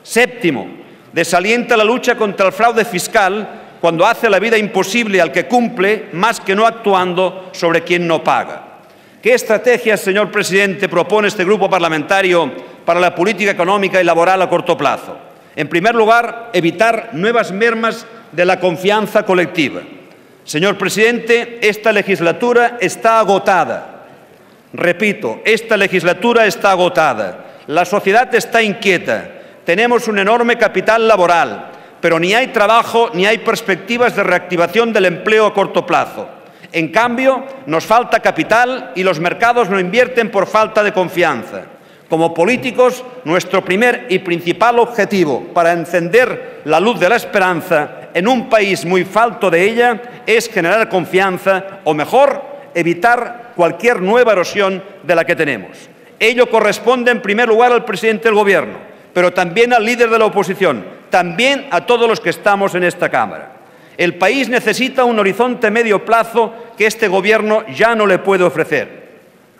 Séptimo, desalienta la lucha contra el fraude fiscal cuando hace la vida imposible al que cumple, más que no actuando sobre quien no paga. ¿Qué estrategias, señor presidente, propone este grupo parlamentario para la política económica y laboral a corto plazo? En primer lugar, evitar nuevas mermas de la confianza colectiva. Señor presidente, esta legislatura está agotada. Repito, esta legislatura está agotada. La sociedad está inquieta. Tenemos un enorme capital laboral, pero ni hay trabajo ni hay perspectivas de reactivación del empleo a corto plazo. En cambio, nos falta capital y los mercados no invierten por falta de confianza. Como políticos, nuestro primer y principal objetivo para encender la luz de la esperanza en un país muy falto de ella es generar confianza, o mejor, evitar cualquier nueva erosión de la que tenemos. Ello corresponde en primer lugar al presidente del Gobierno, pero también al líder de la oposición, también a todos los que estamos en esta Cámara. El país necesita un horizonte medio plazo que este Gobierno ya no le puede ofrecer.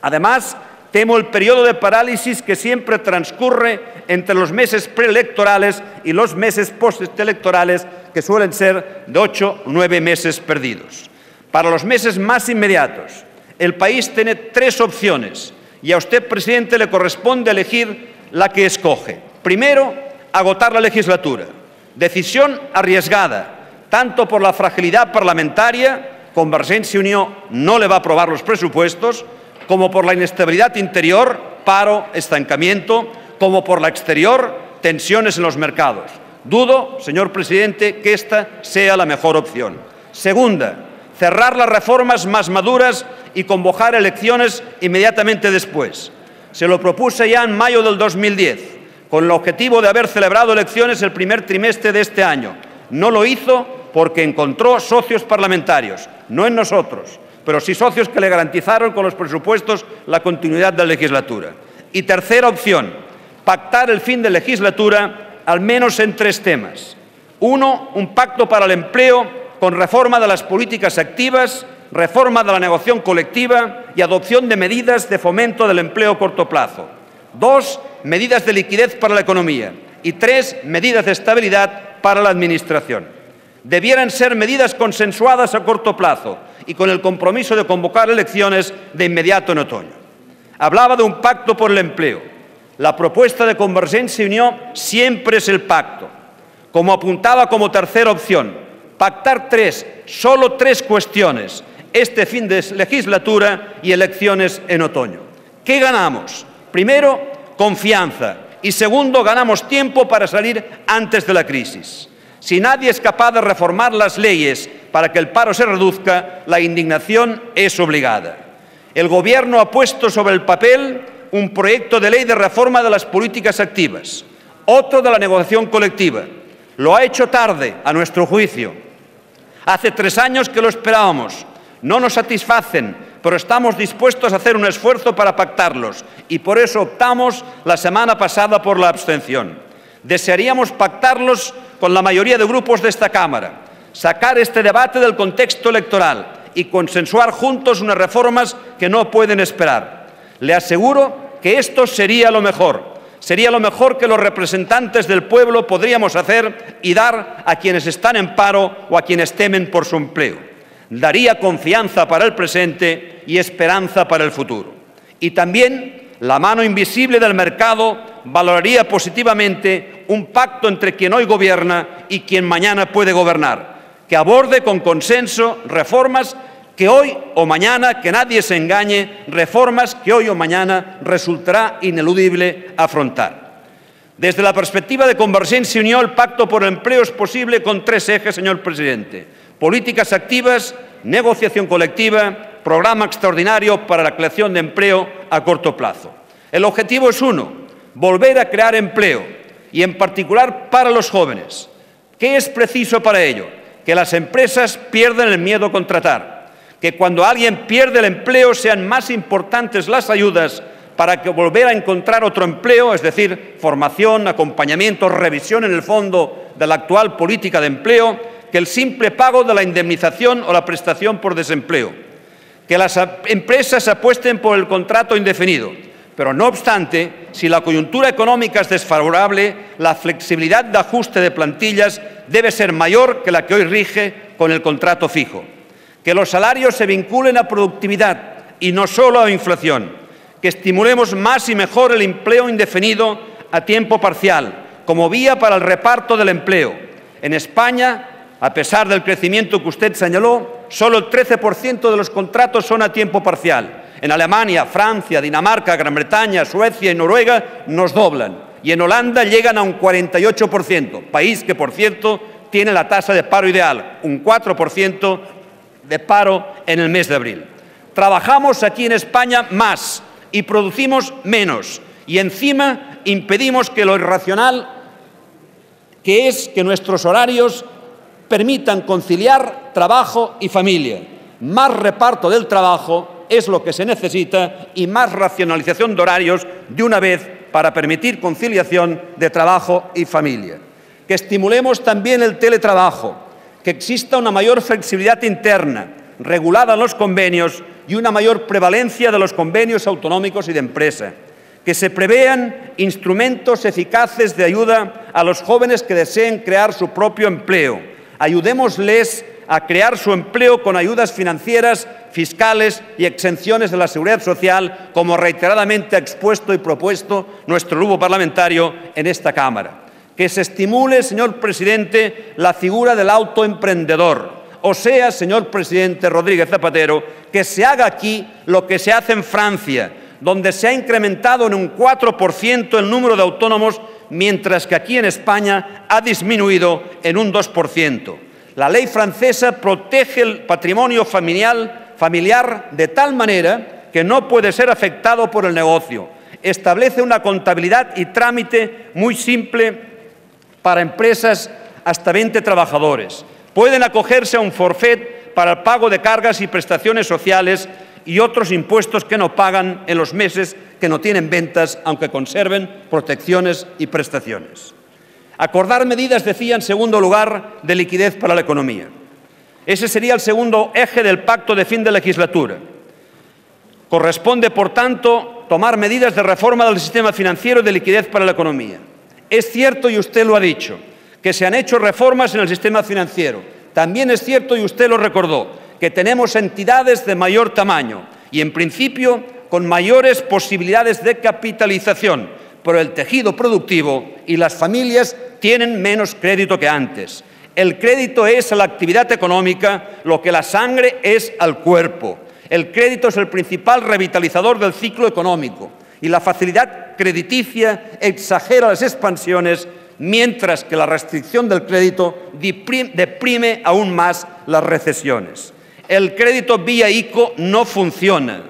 Además, temo el periodo de parálisis que siempre transcurre entre los meses preelectorales y los meses postelectorales, que suelen ser de 8 o 9 meses perdidos. Para los meses más inmediatos, el país tiene 3 opciones y a usted, presidente, le corresponde elegir la que escoge. Primero, agotar la legislatura. Decisión arriesgada, tanto por la fragilidad parlamentaria, Convergencia y Unió no le va a aprobar los presupuestos, como por la inestabilidad interior, paro, estancamiento, como por la exterior, tensiones en los mercados. Dudo, señor presidente, que esta sea la mejor opción. Segunda, cerrar las reformas más maduras y convocar elecciones inmediatamente después. Se lo propuse ya en mayo del 2010, con el objetivo de haber celebrado elecciones el primer trimestre de este año. No lo hizo porque encontró socios parlamentarios, no en nosotros, pero sí socios que le garantizaron con los presupuestos la continuidad de la legislatura. Y tercera opción, pactar el fin de legislatura al menos en 3 temas. 1, un pacto para el empleo con reforma de las políticas activas, reforma de la negociación colectiva y adopción de medidas de fomento del empleo a corto plazo. 2, medidas de liquidez para la economía. Y 3, medidas de estabilidad para la Administración. Debieran ser medidas consensuadas a corto plazo y con el compromiso de convocar elecciones de inmediato en otoño. Hablaba de un pacto por el empleo. La propuesta de Convergencia y Unió siempre es el pacto. Como apuntaba como tercera opción, pactar solo tres cuestiones, este fin de legislatura y elecciones en otoño. ¿Qué ganamos? Primero, confianza y segundo, ganamos tiempo para salir antes de la crisis. Si nadie es capaz de reformar las leyes para que el paro se reduzca, la indignación es obligada. El Gobierno ha puesto sobre el papel un proyecto de ley de reforma de las políticas activas, otro de la negociación colectiva. Lo ha hecho tarde, a nuestro juicio. Hace 3 años que lo esperábamos. No nos satisfacen, pero estamos dispuestos a hacer un esfuerzo para pactarlos y por eso optamos la semana pasada por la abstención. Desearíamos pactarlos con la mayoría de grupos de esta Cámara, sacar este debate del contexto electoral y consensuar juntos unas reformas que no pueden esperar. Le aseguro que esto sería lo mejor. Sería lo mejor que los representantes del pueblo podríamos hacer y dar a quienes están en paro o a quienes temen por su empleo. Daría confianza para el presente y esperanza para el futuro. Y también la mano invisible del mercado valoraría positivamente un pacto entre quien hoy gobierna y quien mañana puede gobernar, que aborde con consenso reformas que hoy o mañana, que nadie se engañe, reformas que hoy o mañana resultará ineludible afrontar. Desde la perspectiva de Convergencia y Unió, el pacto por el empleo es posible con 3 ejes, señor presidente: políticas activas, negociación colectiva, programa extraordinario para la creación de empleo a corto plazo. El objetivo es uno: volver a crear empleo y, en particular, para los jóvenes. ¿Qué es preciso para ello? Que las empresas pierdan el miedo a contratar, que cuando alguien pierde el empleo sean más importantes las ayudas para que volver a encontrar otro empleo, es decir, formación, acompañamiento, revisión en el fondo de la actual política de empleo, que el simple pago de la indemnización o la prestación por desempleo. Que las empresas apuesten por el contrato indefinido, Pero no obstante, si la coyuntura económica es desfavorable, la flexibilidad de ajuste de plantillas debe ser mayor que la que hoy rige con el contrato fijo. Que los salarios se vinculen a productividad y no solo a inflación. Que estimulemos más y mejor el empleo indefinido a tiempo parcial, como vía para el reparto del empleo. En España, a pesar del crecimiento que usted señaló, solo el 13% de los contratos son a tiempo parcial. En Alemania, Francia, Dinamarca, Gran Bretaña, Suecia y Noruega nos doblan. Y en Holanda llegan a un 48%, país que, por cierto, tiene la tasa de paro ideal, un 4% de paro en el mes de abril. Trabajamos aquí en España más y producimos menos. Y encima impedimos que lo irracional, que es que nuestros horarios permitan conciliar trabajo y familia. Más reparto del trabajo es lo que se necesita y más racionalización de horarios de una vez para permitir conciliación de trabajo y familia. Que estimulemos también el teletrabajo, que exista una mayor flexibilidad interna, regulada en los convenios y una mayor prevalencia de los convenios autonómicos y de empresa. Que se prevean instrumentos eficaces de ayuda a los jóvenes que deseen crear su propio empleo. Ayudémosles a crear su empleo con ayudas financieras, fiscales y exenciones de la seguridad social, como reiteradamente ha expuesto y propuesto nuestro grupo parlamentario en esta Cámara. Que se estimule, señor presidente, la figura del autoemprendedor. O sea, señor presidente Rodríguez Zapatero, que se haga aquí lo que se hace en Francia, donde se ha incrementado en un 4% el número de autónomos, mientras que aquí en España ha disminuido en un 2%. La ley francesa protege el patrimonio familiar de tal manera que no puede ser afectado por el negocio. Establece una contabilidad y trámite muy simple para empresas hasta 20 trabajadores. Pueden acogerse a un forfait para el pago de cargas y prestaciones sociales y otros impuestos que no pagan en los meses que no tienen ventas, aunque conserven protecciones y prestaciones. Acordar medidas, decía, en segundo lugar, de liquidez para la economía. Ese sería el segundo eje del pacto de fin de legislatura. Corresponde, por tanto, tomar medidas de reforma del sistema financiero y de liquidez para la economía. Es cierto, y usted lo ha dicho, que se han hecho reformas en el sistema financiero. También es cierto, y usted lo recordó, que tenemos entidades de mayor tamaño y, en principio, con mayores posibilidades de capitalización, pero el tejido productivo y las familias tienen menos crédito que antes. El crédito es a la actividad económica lo que la sangre es al cuerpo. El crédito es el principal revitalizador del ciclo económico y la facilidad crediticia exagera las expansiones, mientras que la restricción del crédito deprime aún más las recesiones. El crédito vía ICO no funciona.